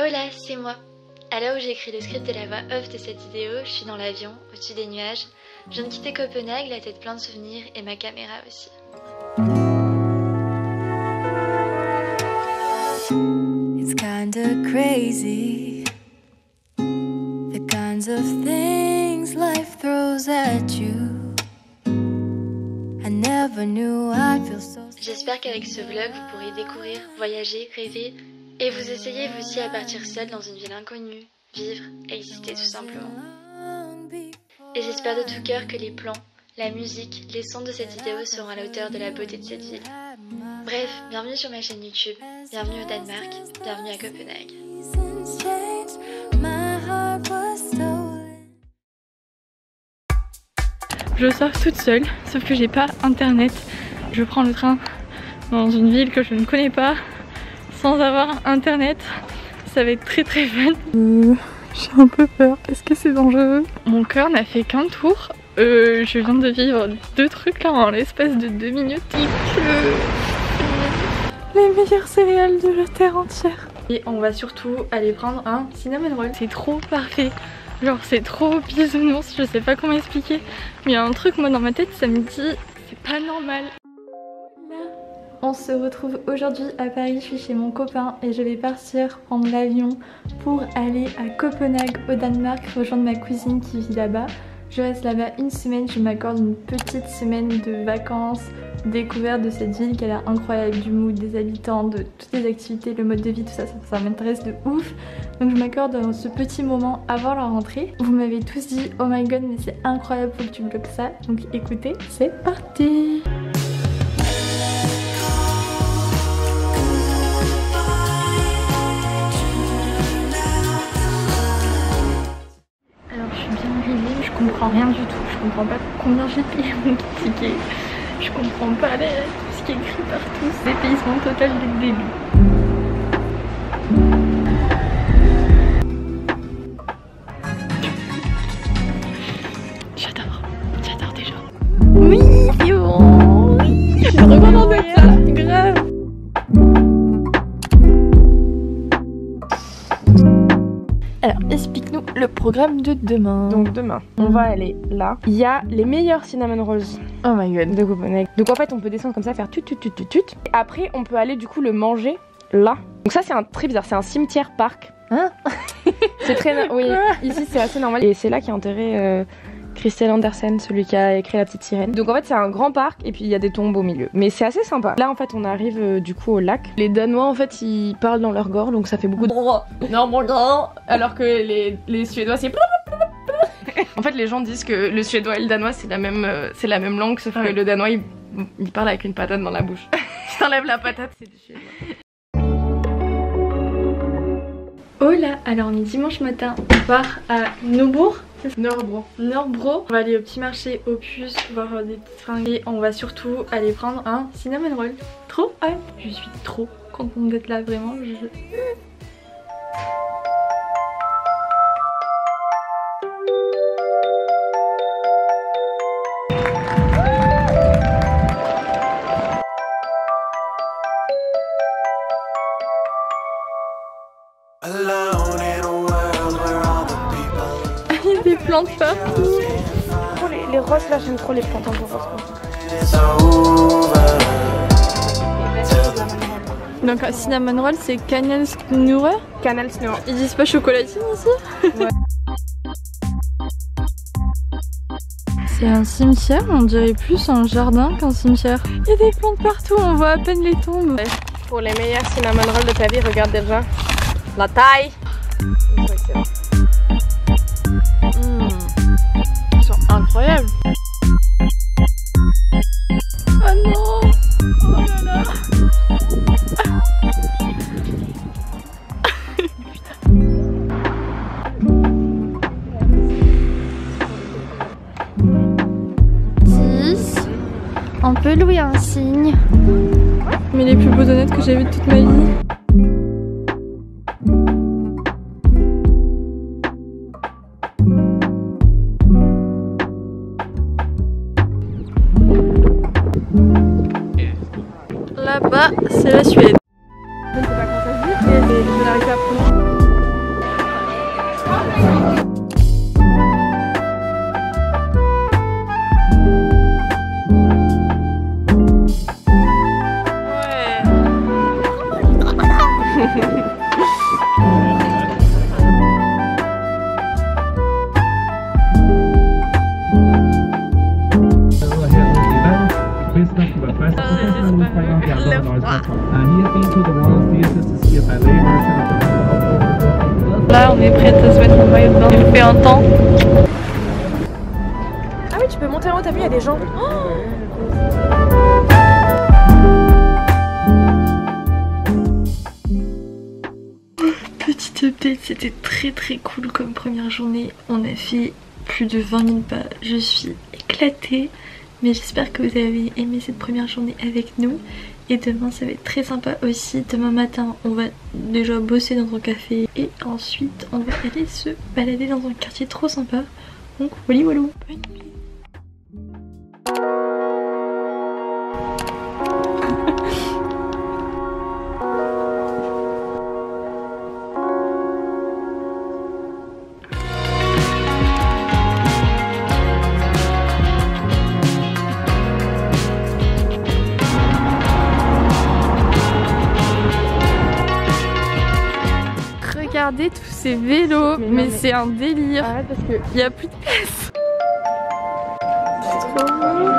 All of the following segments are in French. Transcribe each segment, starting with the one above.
Hola, c'est moi. À l'heure où j'écris le script et la voix off de cette vidéo, je suis dans l'avion, au-dessus des nuages. Je viens de quitter Copenhague, la tête pleine de souvenirs et ma caméra aussi. It's kinda crazy, the kinds of things life throws at you. I never knew I'd feel so. J'espère qu'avec ce vlog, vous pourrez découvrir, voyager, rêver et vous essayer vous aussi à partir seul dans une ville inconnue, vivre, exister tout simplement. Et j'espère de tout cœur que les plans, la musique, les sons de cette vidéo seront à la hauteur de la beauté de cette ville. Bref, bienvenue sur ma chaîne YouTube, bienvenue au Danemark, bienvenue à Copenhague. Je sors toute seule, sauf que j'ai pas internet. Je prends le train dans une ville que je ne connais pas, sans avoir internet. Ça va être très fun. J'ai un peu peur, est-ce que c'est dangereux? Mon cœur n'a fait qu'un tour. Je viens de vivre 2 trucs là en l'espace de 2 minutes. Il pleut. Les meilleures céréales de la terre entière. Et on va surtout aller prendre un cinnamon roll. C'est trop parfait. Genre c'est trop bisounours, je sais pas comment expliquer. Mais il y a un truc moi dans ma tête, ça me dit c'est pas normal. On se retrouve aujourd'hui à Paris, je suis chez mon copain et je vais partir prendre l'avion pour aller à Copenhague au Danemark, rejoindre ma cousine qui vit là-bas. Je reste là-bas une semaine, je m'accorde une petite semaine de vacances, découverte de cette ville qui a l'air incroyable, du mood, des habitants, de toutes les activités, le mode de vie, tout ça, ça m'intéresse de ouf. Donc je m'accorde ce petit moment avant la rentrée. Vous m'avez tous dit oh my god mais c'est incroyable, faut que tu bloques ça. Donc écoutez, c'est parti. Je comprends rien du tout, je comprends pas combien j'ai payé mon ticket, je comprends pas tout ce qui est écrit partout, c'est dépaysement total dès le début. J'adore déjà. Oui, c'est bon, oui, je suis trop contente de ça, grave. Alors, explique-nous le programme de demain. Donc demain, on va aller là. Il y a les meilleurs cinnamon rolls Oh my god. de Copenhague. Donc en fait, on peut descendre comme ça, faire tut. Et après, on peut aller du coup le manger là. Donc ça, c'est un très bizarre. C'est un cimetière parc. Hein? C'est très. Oui, ici c'est assez normal. Et c'est là qu'est enterré Christian Andersen, celui qui a écrit La Petite Sirène. Donc en fait, c'est un grand parc et puis il y a des tombes au milieu. Mais c'est assez sympa. Là, en fait, on arrive du coup au lac. Les Danois, en fait, ils parlent dans leur gorge, donc ça fait beaucoup de. Alors que les Suédois, c'est. En fait, les gens disent que le suédois et le danois, c'est la même langue, sauf que le danois, il parle avec une patate dans la bouche. Tu t'enlèves la patate, c'est du suédois. Oh là, alors on est dimanche matin, on part à Nobourg. Norbro. On va aller au petit marché Opus, voir des petites fringues et on va surtout aller prendre un cinnamon roll. Trop hâte, je suis trop contente d'être là, vraiment. Il y a des plantes partout. Les roses là, j'aime trop les plantes en rose. Donc un cinnamon roll c'est Kanelsnurre. Kanelsnurre. Ils disent pas chocolatine ici? Ouais. C'est un cimetière, on dirait plus un jardin qu'un cimetière. Il y a des plantes partout, on voit à peine les tombes. Pour les meilleurs cinnamon rolls de ta vie, regarde déjà la taille. Ils sont incroyables. Oh non! Oh là là! On peut louer un cygne. Mais les plus beaux honnêtes que j'ai vus de toute ma vie. Là-bas, c'est la Suède. Je ne sais pas comment ça se dit, mais je n'arrive pas à prononcer. Là on est prête à se mettre en maillot de bain. Il fait un temps. Ah oui, tu peux monter en haut, t'as vu, il y a des gens. Petite update, c'était très cool comme première journée. On a fait plus de 20 000 pas. Je suis éclatée. Mais j'espère que vous avez aimé cette première journée avec nous. Et demain ça va être très sympa aussi. Demain matin on va déjà bosser dans un café. Et ensuite on va aller se balader dans un quartier trop sympa. Donc voilà voilà. Bonne nuit. Regardez tous ces vélos, mais c'est un délire. Arrête parce que il n'y a plus de place. C'est trop beau.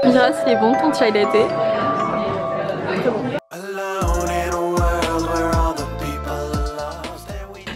On dira si les bons quand tu as été.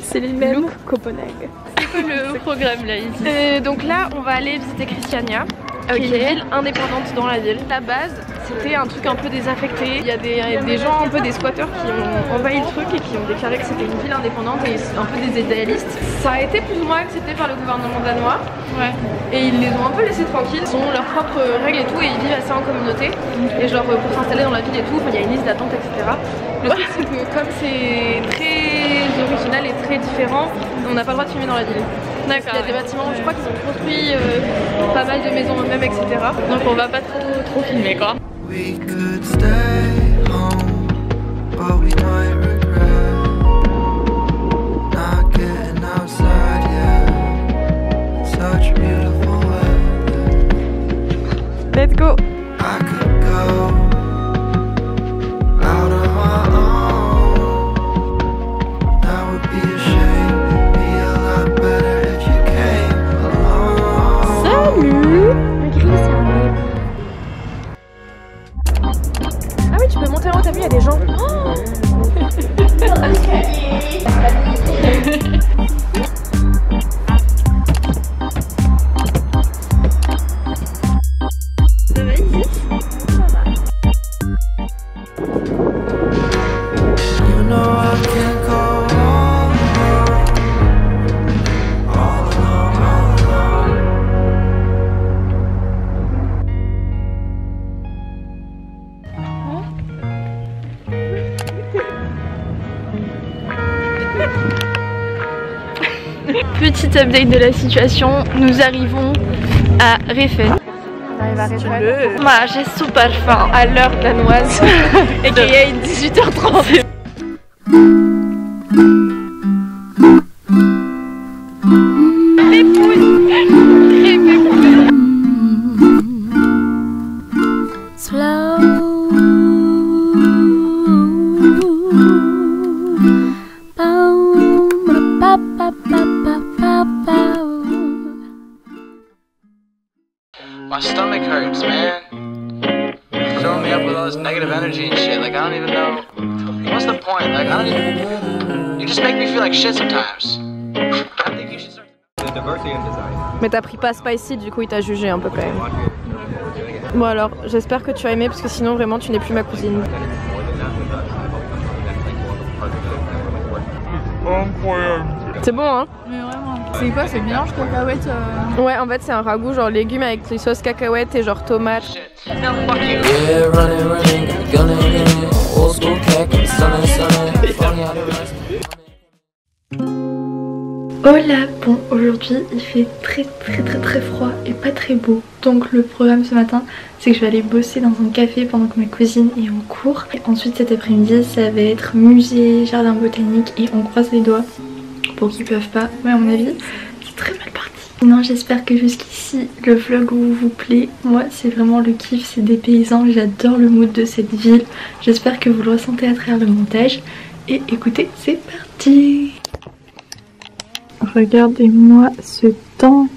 C'est les mêmes. Copenhague. C'est quoi le programme là ici? Donc là, on va aller visiter Christiania, qui est une ville indépendante dans la ville. À la base, c'était un truc un peu désaffecté. Il y a des gens, un peu des squatteurs qui ont envahi le truc et qui ont déclaré que c'était une ville indépendante et un peu des idéalistes. Ça a été plus ou moins accepté par le gouvernement danois. Ouais. Et ils les ont un peu laissés tranquilles. Ils ont leurs propres règles et tout et ils vivent assez en communauté. Et genre pour s'installer dans la ville et tout, il y a une liste d'attente, etc. Le truc c'est que comme c'est très original et très différent, on n'a pas le droit de filmer dans la ville. D'accord. Il y a des bâtiments, je crois qu'ils ont construit pas mal de maisons eux-mêmes, etc. Donc on va pas trop filmer quoi. We could stay home, but we might regret not getting outside yet. Such beautiful weather. Let's go. I could go out on my own. That would be a shame. Be a lot better if you came along. Salut. Ah oui, tu peux monter en haut, t'as vu, il y a des gens. Ça va ici? You know I can't go on all alone. Petite update de la situation, nous arrivons à Réfen. On arrive à Réfen. Bah, j'ai super faim. À l'heure danoise. Et qu'il y a 18h30. My stomach hurts, man. Filling me up with all this negative energy and shit. Like, I don't even know. What's the point? Like, I don't even. You just make me feel like shit sometimes. I think you should start. Mais t'as pris pas spicy, du coup il t'a jugé un peu quand même. Bon alors, j'espère que tu as aimé parce que sinon vraiment tu n'es plus ma cousine. C'est bon hein? Mais vraiment. C'est quoi? C'est mélange cacahuètes Ouais, en fait c'est un ragoût genre légumes avec les sauces cacahuètes et genre tomates. Shit. No, fuck you. Yeah, running, gunning, old school cat, sunny, funny how to rise. Hola, bon aujourd'hui il fait très froid et pas très beau. Donc le programme ce matin c'est que je vais aller bosser dans un café pendant que ma cousine est en cours. Et ensuite cet après-midi ça va être musée, jardin botanique et on croise les doigts pour qu'ils peuvent pas. Ouais à mon avis c'est très mal parti. Sinon j'espère que jusqu'ici le vlog vous plaît. Moi c'est vraiment le kiff, c'est des paysans, j'adore le mood de cette ville. J'espère que vous le ressentez à travers le montage. Et écoutez, c'est parti. Regardez-moi ce temps.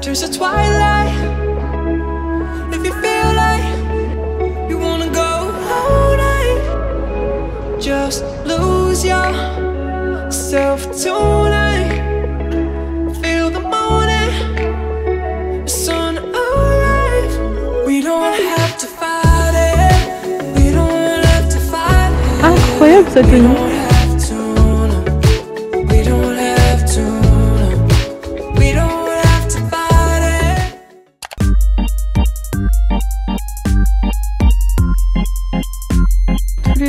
There's a twilight. If you feel like you wanna go all night, just lose yourself tonight. Feel the morning, the sun arrive. We don't have to fight it. We don't have to fight it. Incroyable cette tenue.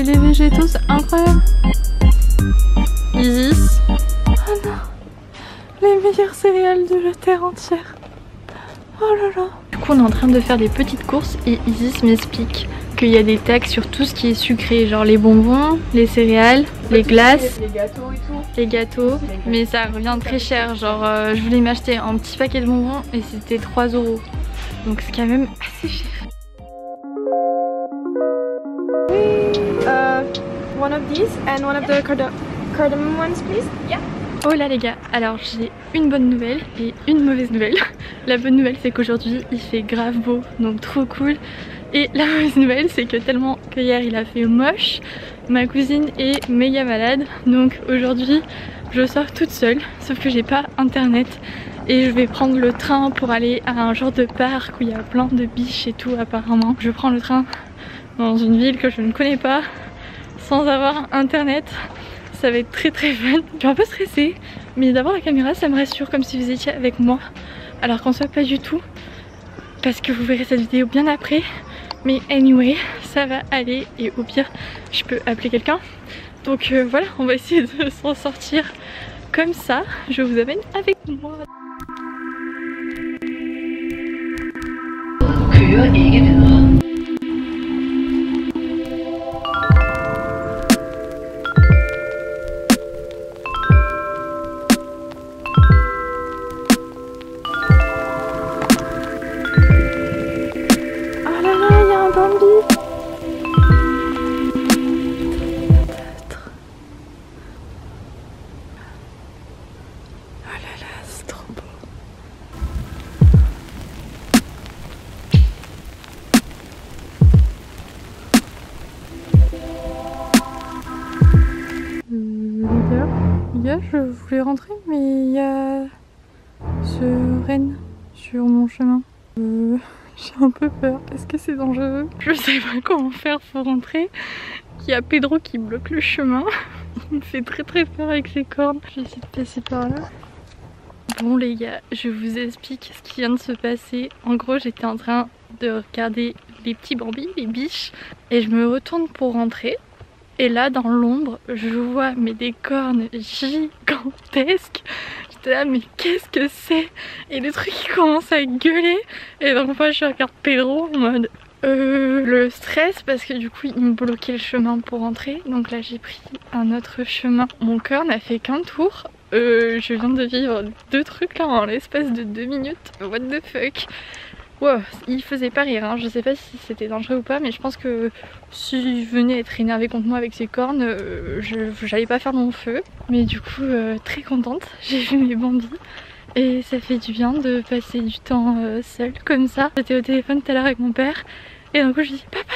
Les végétaux, c'est incroyable. Isis. Oh non. Les meilleures céréales de la terre entière. Oh là là. Du coup on est en train de faire des petites courses et Isis m'explique qu'il y a des taxes sur tout ce qui est sucré, genre les bonbons, les céréales, les glaces, les gâteaux et tout. les gâteaux, mais ça revient très cher. Genre je voulais m'acheter un petit paquet de bonbons et c'était 3 €. Donc c'est quand même assez cher. One of these and one of the cardamom ones, please. Yeah. Oh là les gars, alors j'ai une bonne nouvelle et une mauvaise nouvelle. La bonne nouvelle c'est qu'aujourd'hui il fait grave beau, donc trop cool. Et la mauvaise nouvelle c'est que tellement que hier il a fait moche, ma cousine est méga malade. Donc aujourd'hui je sors toute seule, sauf que j'ai pas internet. Et je vais prendre le train pour aller à un genre de parc où il y a plein de biches et tout apparemment. Je prends le train dans une ville que je ne connais pas, sans avoir internet. Ça va être très très fun. Je suis un peu stressée, mais d'avoir la caméra ça me rassure, comme si vous étiez avec moi. Alors qu'en soit pas du tout, parce que vous verrez cette vidéo bien après. Mais anyway, ça va aller et au pire je peux appeler quelqu'un. Donc voilà, on va essayer de s'en sortir comme ça. Je vous amène avec moi. Je voulais rentrer mais il y a ce renne sur mon chemin. J'ai un peu peur. Est-ce que c'est dangereux? Je sais pas comment faire pour rentrer. Il y a Pedro qui bloque le chemin. Il me fait très très peur avec ses cornes. Je vais essayer de passer par là. Bon les gars, je vous explique ce qui vient de se passer. En gros j'étais en train de regarder les petits bambis, les biches. Et je me retourne pour rentrer. Et là dans l'ombre je vois mais des cornes gigantesques. J'étais là mais qu'est-ce que c'est? Et les trucs qui commencent à gueuler. Et donc moi je regarde Pedro en mode le stress, parce que du coup il me bloquait le chemin pour rentrer. Donc là j'ai pris un autre chemin. Mon cœur n'a fait qu'un tour. Je viens de vivre 2 trucs là en l'espace de 2 minutes. What the fuck? Wow, il faisait pas rire, hein. Je sais pas si c'était dangereux ou pas, mais je pense que s'il venait être énervé contre moi avec ses cornes, j'allais pas faire mon feu. Mais du coup, très contente, j'ai vu mes bambis et ça fait du bien de passer du temps seule comme ça. J'étais au téléphone tout à l'heure avec mon père et d'un coup je lui dis « Papa,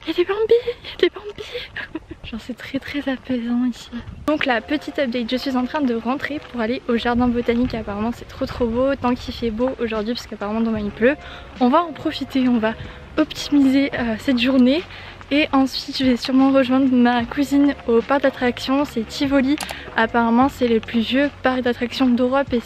il y a des bambis, il y a des bambis !» Genre c'est très très apaisant ici. Donc la petite update, je suis en train de rentrer pour aller au jardin botanique. Apparemment c'est trop beau, tant qu'il fait beau aujourd'hui parce qu'apparemment demain il pleut. On va en profiter, on va optimiser cette journée Et ensuite je vais sûrement rejoindre ma cousine au parc d'attractions, c'est Tivoli. Apparemment c'est le plus vieux parc d'attractions d'Europe et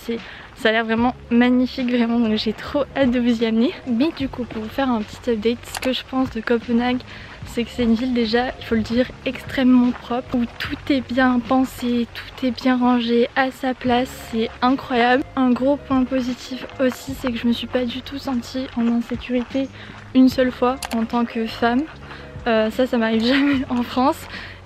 ça a l'air vraiment magnifique, vraiment, donc j'ai trop hâte de vous y amener. Mais du coup, pour vous faire un petit update, ce que je pense de Copenhague, c'est que c'est une ville déjà, il faut le dire, extrêmement propre, où tout est bien pensé, tout est bien rangé, à sa place, c'est incroyable. Un gros point positif aussi, c'est que je me suis pas du tout sentie en insécurité une seule fois en tant que femme. Ça m'arrive jamais en France.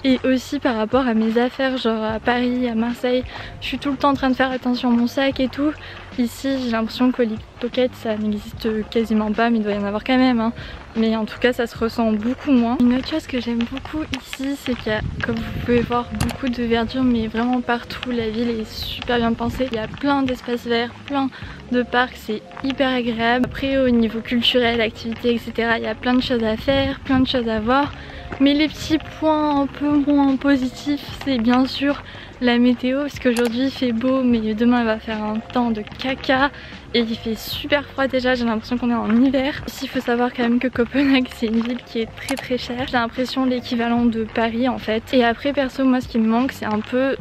Et aussi par rapport à mes affaires, genre à Paris, à Marseille, je suis tout le temps en train de faire attention à mon sac et tout. Ici j'ai l'impression que les pickpockets ça n'existe quasiment pas, mais il doit y en avoir quand même hein. Mais en tout cas ça se ressent beaucoup moins. Une autre chose que j'aime beaucoup ici, c'est qu'il y a, comme vous pouvez voir, beaucoup de verdure, mais vraiment partout. La ville est super bien pensée, il y a plein d'espaces verts, plein de parcs, c'est hyper agréable. Après au niveau culturel, activités, etc., il y a plein de choses à faire, plein de choses à voir. Mais les petits points un peu moins positifs, c'est bien sûr la météo, parce qu'aujourd'hui il fait beau, mais demain il va faire un temps de caca et il fait super froid déjà, j'ai l'impression qu'on est en hiver. Ici il faut savoir quand même que Copenhague c'est une ville qui est très chère, j'ai l'impression l'équivalent de Paris en fait. Et après perso moi ce qui me manque c'est un peu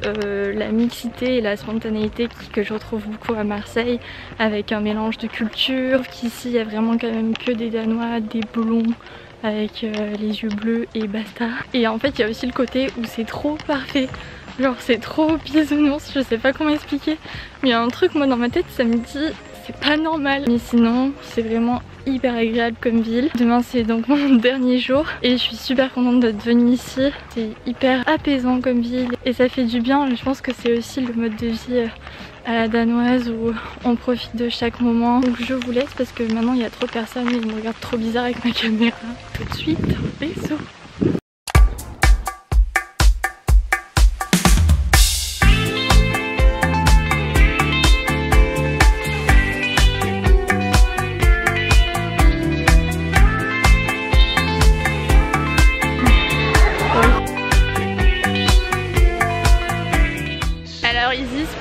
la mixité et la spontanéité que je retrouve beaucoup à Marseille, avec un mélange de cultures, qu'ici il y a vraiment quand même que des Danois, des blonds avec les yeux bleus et basta. Et en fait il y a aussi le côté où c'est trop parfait, genre c'est trop bisounours, je sais pas comment expliquer, mais il y a un truc moi dans ma tête ça me dit c'est pas normal. Mais sinon c'est vraiment hyper agréable comme ville. Demain c'est donc mon dernier jour et je suis super contente d'être venue ici, c'est hyper apaisant comme ville et ça fait du bien. Je pense que c'est aussi le mode de vie à la danoise où on profite de chaque moment. Donc je vous laisse parce que maintenant il y a trop de personnes et ils me regardent trop bizarre avec ma caméra. Tout de suite, bisous.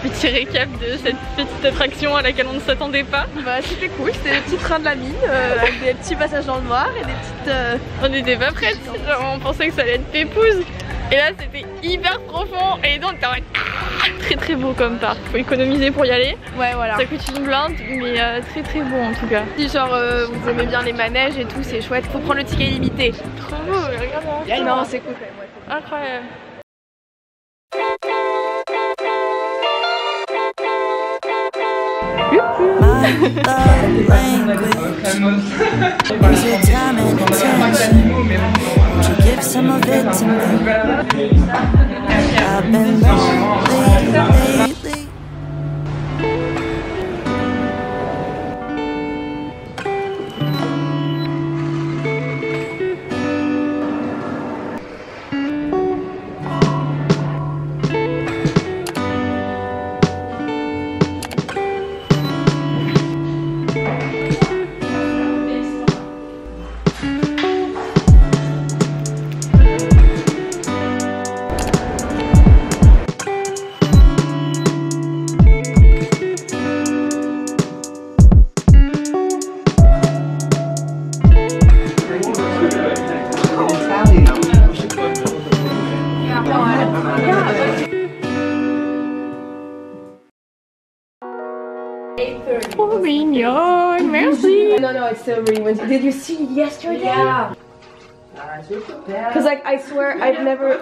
Petit récap de cette petite attraction à laquelle on ne s'attendait pas. Bah c'était cool, c'était des petits trains de la mine avec des petits passages dans le noir et des petites... On n'était pas prêtes, genre, on pensait que ça allait être pépouze. Et là c'était hyper profond et donc très beau comme parc, faut économiser pour y aller. Ouais voilà. Ça coûte une blinde mais très beau en tout cas. Si genre vous aimez bien les manèges et tout, c'est chouette, faut prendre le ticket illimité. Trop beau, regarde. Non c'est cool quand même. Ouais. Incroyable. My love language is your time and attention. Would you give some of it to me? I've been lonely lately. Oh mignon, merci. No, it's so really. Did you see it yesterday? Yeah. Because like I swear I've never.